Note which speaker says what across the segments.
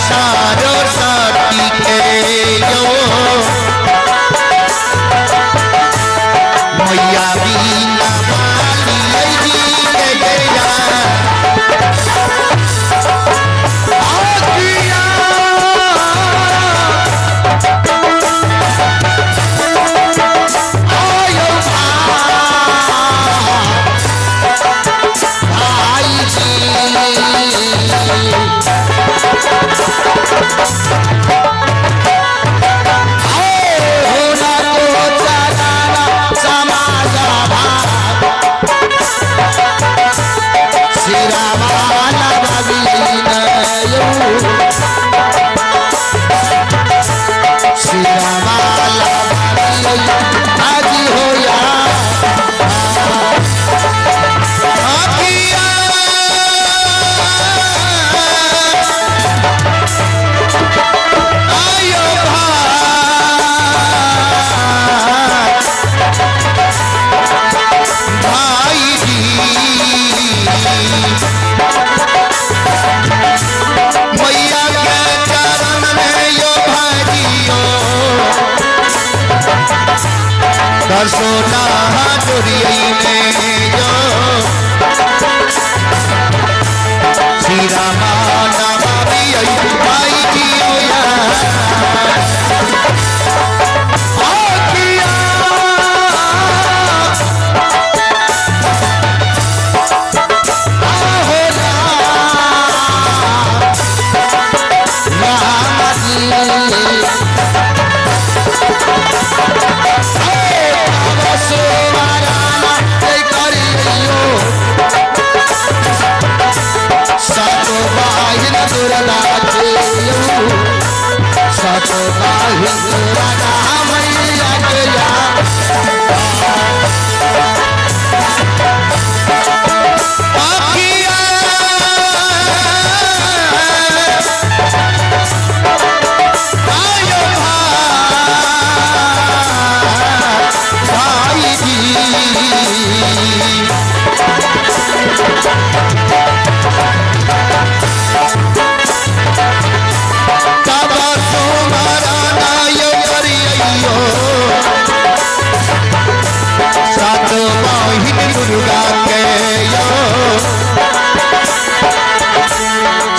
Speaker 1: सारो साथी के यो मैया बीना बाली जी के गया सोना चोरी में जो श्री रामा नामा भी भाई जियो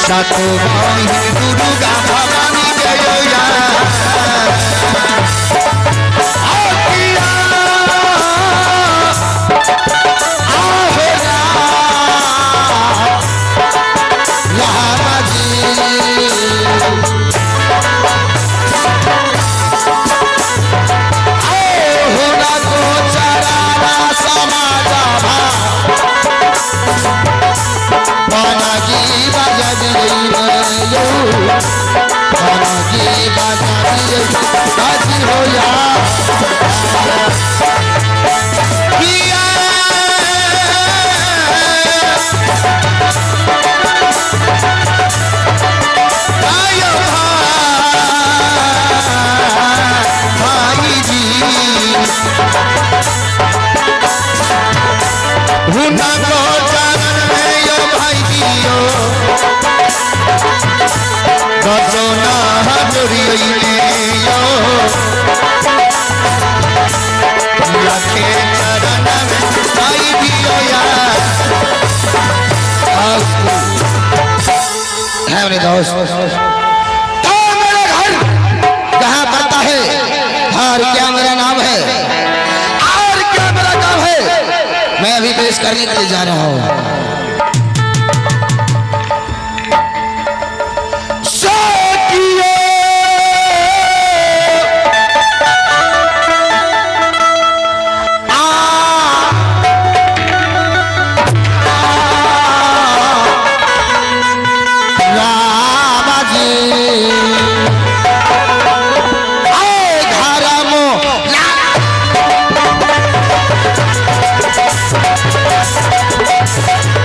Speaker 1: सातो भाई दुर्गा भवानी जया
Speaker 2: तो मेरा घर कहाँ पड़ता है और क्या मेरा नाम है और क्या मेरा काम है, मैं अभी पेश करने के लिए जा रहा हूँ।
Speaker 1: Yeah.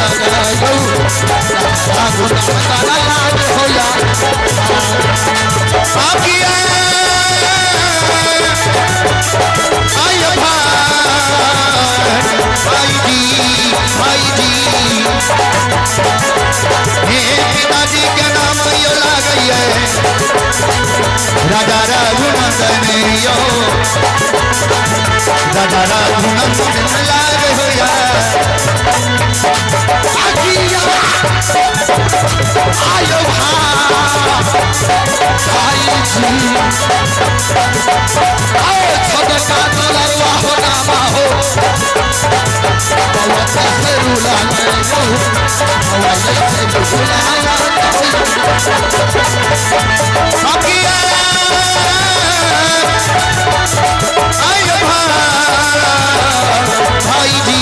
Speaker 2: लगायो आगो बताना लाज होया आकिया आय भाई जी हे पिताजी के नाम यो लागई है राजा रघुनंदन यो राजा रघुनंदन लाग होया आकिया आयो भाई जी आओ छटका तलरवा हो नामा हो बाबा से रूला मैं हो बाबा से रूला आकिया आयो भाई जी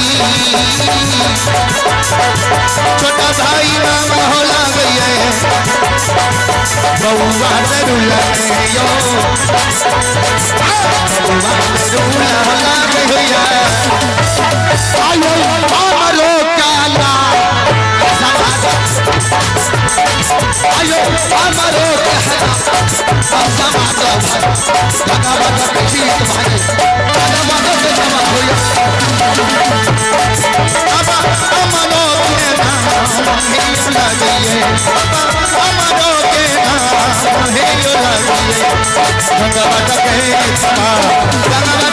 Speaker 2: छोटा भाई नाम हो लग गई बउआ रूला यो बउआ रूला लग गई आयो हमरो काला आयो हमरो कहना समाज भगवान की भाई भगवान के जमा होया अब हमरो के नाम ही लगिए हमरो के नाम ही लगिए भगवान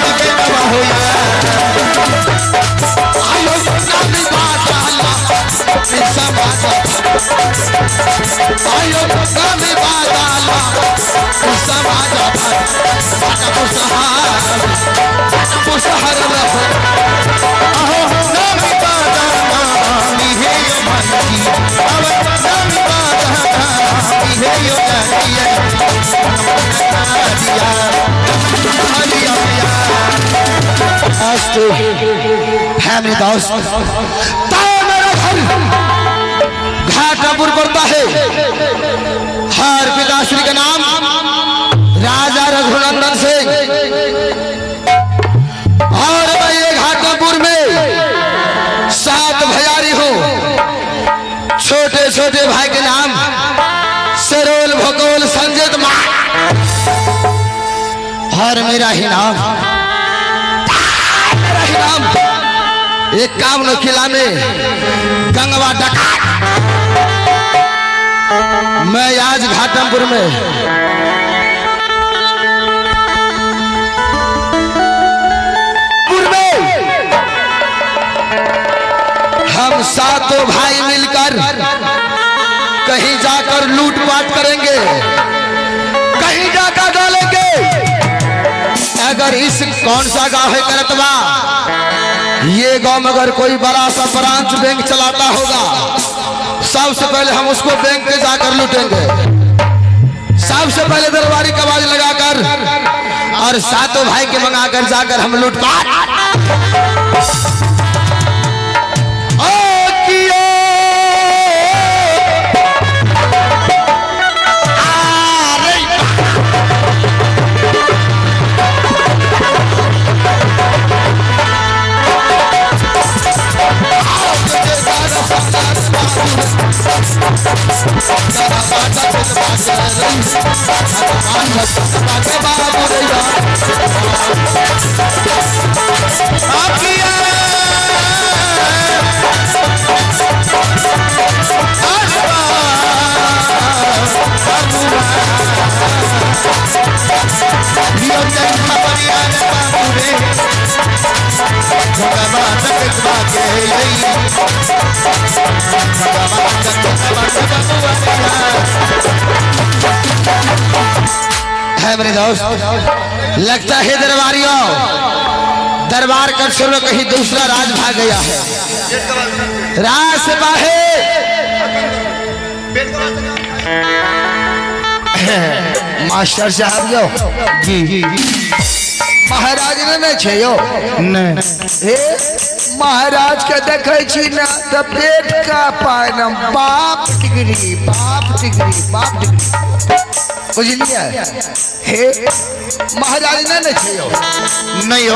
Speaker 2: के जमा होया आयो नाम बादला समाज आयो नाम बादला समाज मुसहर अहो नाम बादला हे यो भाई अब नाम बादला हे यो दिया अस्तु फैमिली दोस्त मेरा घर घाटापुर पड़ता है हर पिताश्री का नाम राजा रघुनंदन सिंह और मैं ये घाटापुर में 7 भैयारी हूँ छोटे छोटे भाई के नाम सरोल भगोल संजित माँ और मेरा ही नाम एक काम न किला में गंगवा डका मैं आज घाटमपुर में हम 7 भाई मिलकर कहीं जाकर लूटपाट करेंगे कहीं जाकर डालेंगे अगर इस कौन सा गांव है करतवा ये गांव में अगर कोई बड़ा सा ब्रांच बैंक चलाता होगा सबसे पहले हम उसको बैंक में जाकर लूटेंगे सबसे पहले दरबारी की आवाज लगाकर और 7 भाई के मंगाकर जाकर हम लूटपाट है मेरे दोस्त लगता है दरबारियों दरबार कर छोड़ो कहीं दूसरा राज भाग गया है राज से बाहर मास्टर साहब जो जी महाराज ने छे यो महाराज के देखे छी ना तो पेट का पानम बाप डिग्री बुझलिए हे महाराज ने छे यो नहीं हो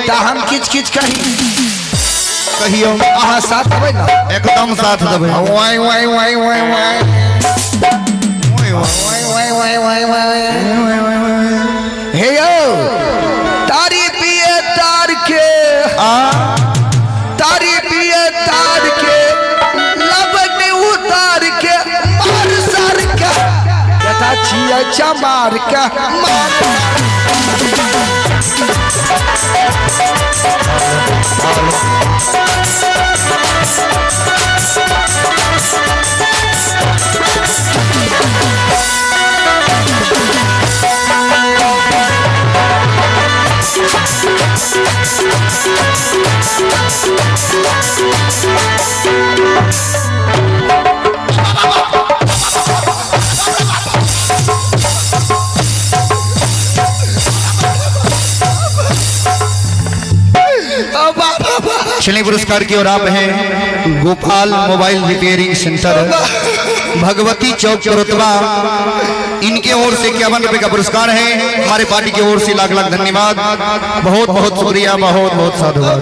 Speaker 2: तो हम किच कही
Speaker 1: कहियो
Speaker 2: अहाँ साथ देबै ना?
Speaker 1: एकदम साथ देबै।
Speaker 2: वाई वाई वाई वाई वाई वाई वाई वाई वाई हे यो तारी पिए तार के तारी पिए तार के लबन उतार के मार सर के यथा छिए चमार के मार
Speaker 1: चलिए पुरस्कार की ओर आप हैं Gopal mobile repairing centre Bhagwati Chowk Chaurtawa. इनके ओर से 51 रुपए का पुरस्कार है। हमारे पार्टी की ओर से लाख लाख धन्यवाद। बहुत बहुत शुक्रिया, बहुत बहुत साधुवाद।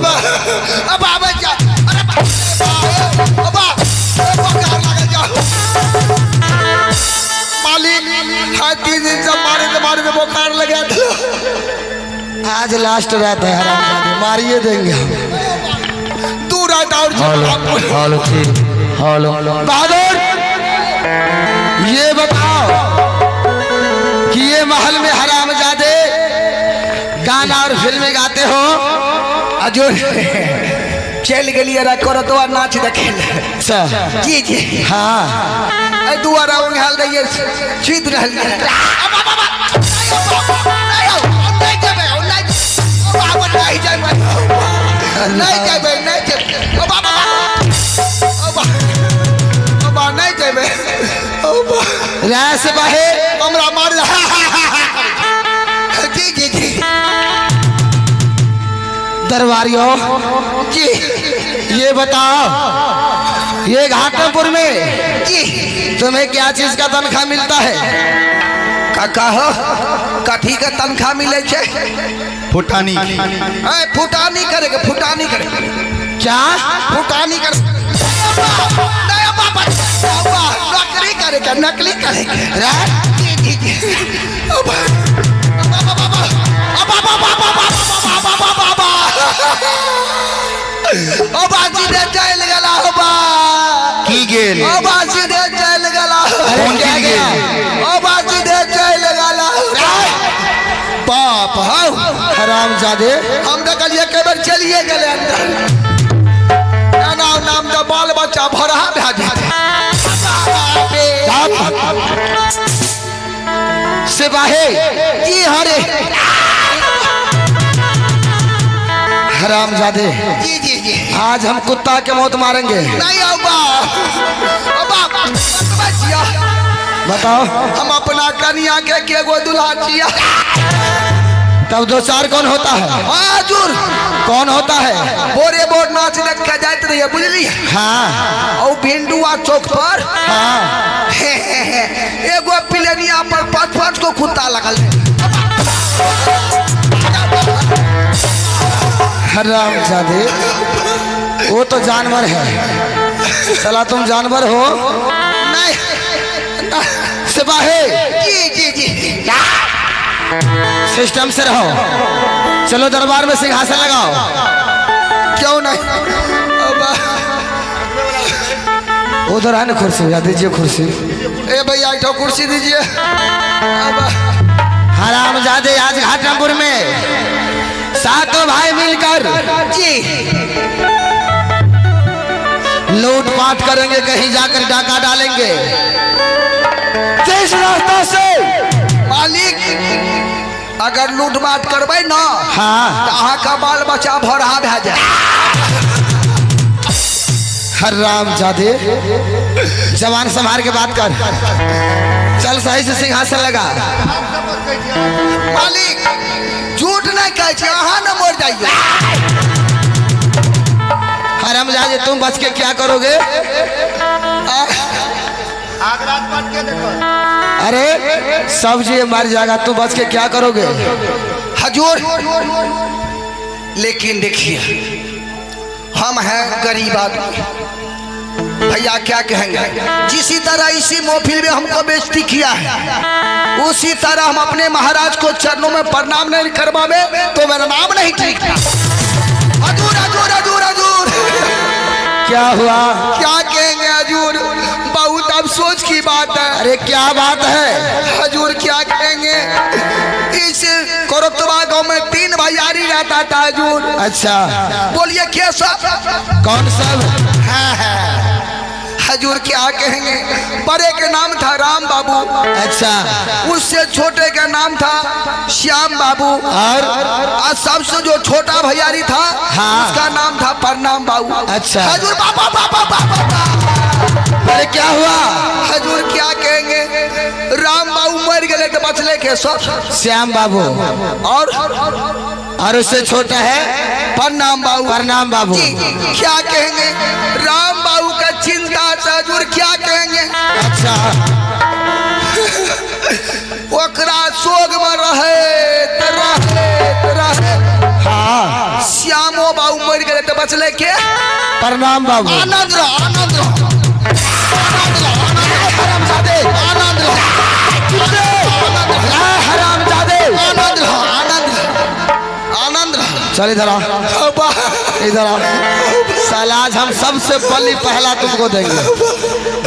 Speaker 2: मालिक 3 दिन से मारे में बुखार लगा था। आज लास्ट रहता है हराम, मारिए देंगे तू रहता और बहादुर ये बताओ कि ये महल में हरामजादे गाना और फिल्में गाते हो जो चल गली करो तो नाच देखे जी जी हाँ दुआरा हाल रही छीत रही दरबारियों जी ये बताओ ये घाटमपुर में जी तुम्हें क्या चीज का तनख्वाह मिलता है? काका हो कथी का तनख्वाह मिले छे?
Speaker 1: फुटानी
Speaker 2: फुटानी करेगा फुटानी करे क्या फुटानी कर नकली करेगा नकली करेगा बाजी दे चल गला
Speaker 1: की गेल
Speaker 2: बाजी दे चल गला क्या गया बाजी दे चल गला बाप हाँ हरामजादे हम तो कल एक बार चलिए गए अंदर नाम का बाल बच्चा भरा भेजे सिपाही जी हरे हरामजादे जी जी जी आज हम कुत्ता के मौत मारेंगे नहीं बताओ हम अपना कन्या के गो दुल्हा चिया तब 2-4 कौन होता है? हाजुर कौन होता है? बोरे बोर नाच देखा जाते रहिए बुझली हाँ और भिंडुआ चौक पर हाँ एगो पिलनिया पर 5-5 को कुत्ता लगल हरामजादे वो तो जानवर है चला तुम जानवर हो नहीं सिपाही जी जी जी सिस्टम से रहो चलो दरबार में सिंहासन लगाओ क्यों नहीं उधर है ना कुर्सी दीजिए कुर्सी ए भैया एक कुर्सी दीजिए हरामजादे आज घाटमपुर में 7 भाई मिलकर जी लूटपाट करेंगे कहीं जाकर डाका डालेंगे जिस रास्ता से मालिक अगर लूटपाट करबे ना हाँ तो अहाँ का बाल बच्चा भरा भे जाए हरामजादे जवान संभाल के बात कर चल सही से सिंहासन लगा मालिक झूठ नहीं कहे अहाँ न मर जाइए हरामजादे तुम बच के क्या करोगे? अरे सब जी मर जाएगा तू बच के क्या करोगे? हजूर लेकिन देखिए हम हैं गरीब आदमी, भैया क्या कहेंगे। जिसी तरह इसी महफिल में हमको बेइज्जती किया है, उसी तरह हम अपने महाराज को चरणों में प्रणाम नहीं करवावे तो मेरा नाम नहीं ठीक था। हजूर हजूर हजूर हजूर।
Speaker 1: क्या हुआ?
Speaker 2: क्या कहेंगे हजूर, बहुत अफसोस की बात है।
Speaker 1: अरे क्या बात है?
Speaker 2: हजूर क्या कहेंगे, इस कोरतवा गांव में 3 भैयारी रहता था हजूर।
Speaker 1: अच्छा,
Speaker 2: बोलिए क्या सब?
Speaker 1: कौन सब?
Speaker 2: है हजूर क्या कहेंगे। बड़े के नाम था राम बाबू।
Speaker 1: अच्छा,
Speaker 2: उससे छोटे का नाम था श्याम बाबू। और सबसे जो छोटा भैयारी था,
Speaker 1: हाँ,
Speaker 2: उसका नाम था प्रणाम बाबू।
Speaker 1: अच्छा
Speaker 2: हजूर बाबा बाबा बाबा।
Speaker 1: अरे क्या हुआ?
Speaker 2: हजूर क्या कहेंगे, राम बाबू मर गए तो बचले के सब
Speaker 1: श्याम बाबू, और उससे छोटा है
Speaker 2: प्रणाम बाबू।
Speaker 1: प्रणाम बाबू।
Speaker 2: क्या कहेंगे, राम बाबू का चिंता से हजूर क्या कहेंगे।
Speaker 1: अच्छा,
Speaker 2: ओकरा सोग में रहे।
Speaker 1: हाँ,
Speaker 2: श्यामो बाबू मर गए तो बचले के
Speaker 1: प्रणाम बाबू।
Speaker 2: आनंद रहो, आनंद रहो, हरामजादे, आनंद रहो,
Speaker 1: हरामजादे,
Speaker 2: आनंद रहो, आनंद रहो।
Speaker 1: चल इधर आओ, इधर आओ। साला आज हम सबसे पहला तुमको देंगे।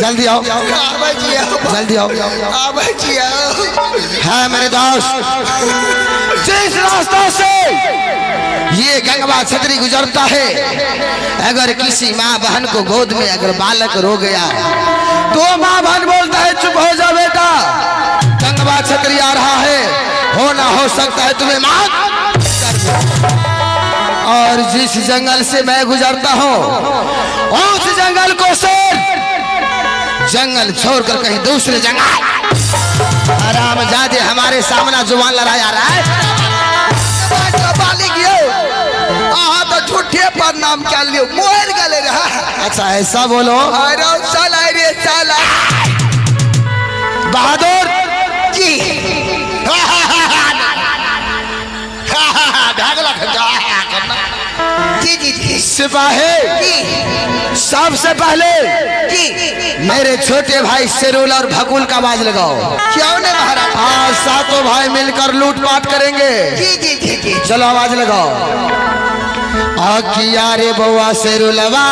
Speaker 1: जल्दी आओ, जल्दी आओ। है मेरे दोस्त, जिस रास्ता से ये गंगवा छतरी गुजरता है, अगर किसी माँ बहन को गोद में अगर बालक रो गया तो माँ बहन बोलता है चुप हो जा बेटा, गंगवा छतरी आ रहा है, हो ना हो सकता है तुम्हें माँ। और जिस जंगल से मैं गुजरता हूँ, उस जंगल को शेर जंगल छोड़कर कहीं दूसरे जंगल हरामजादे हमारे सामने जुबान लड़ाया रहा है।
Speaker 2: तो झूठे पर नाम चल लियो, मोहर गले रहा।
Speaker 1: अच्छा ऐसा बोलो।
Speaker 2: अरे साला रे साला
Speaker 1: बहादुर
Speaker 2: जी। जी जी जी
Speaker 1: सिपाही
Speaker 2: जी,
Speaker 1: सबसे पहले
Speaker 2: जी
Speaker 1: मेरे छोटे भाई शेरुल और भकुल का आवाज लगाओ।
Speaker 2: क्यों नहीं महाराज?
Speaker 1: आज सातों भाई मिलकर लूटपाट करेंगे।
Speaker 2: जी जी जी जी।
Speaker 1: चलो आवाज लगाओ। आखिया रे बउआ शेरुलवा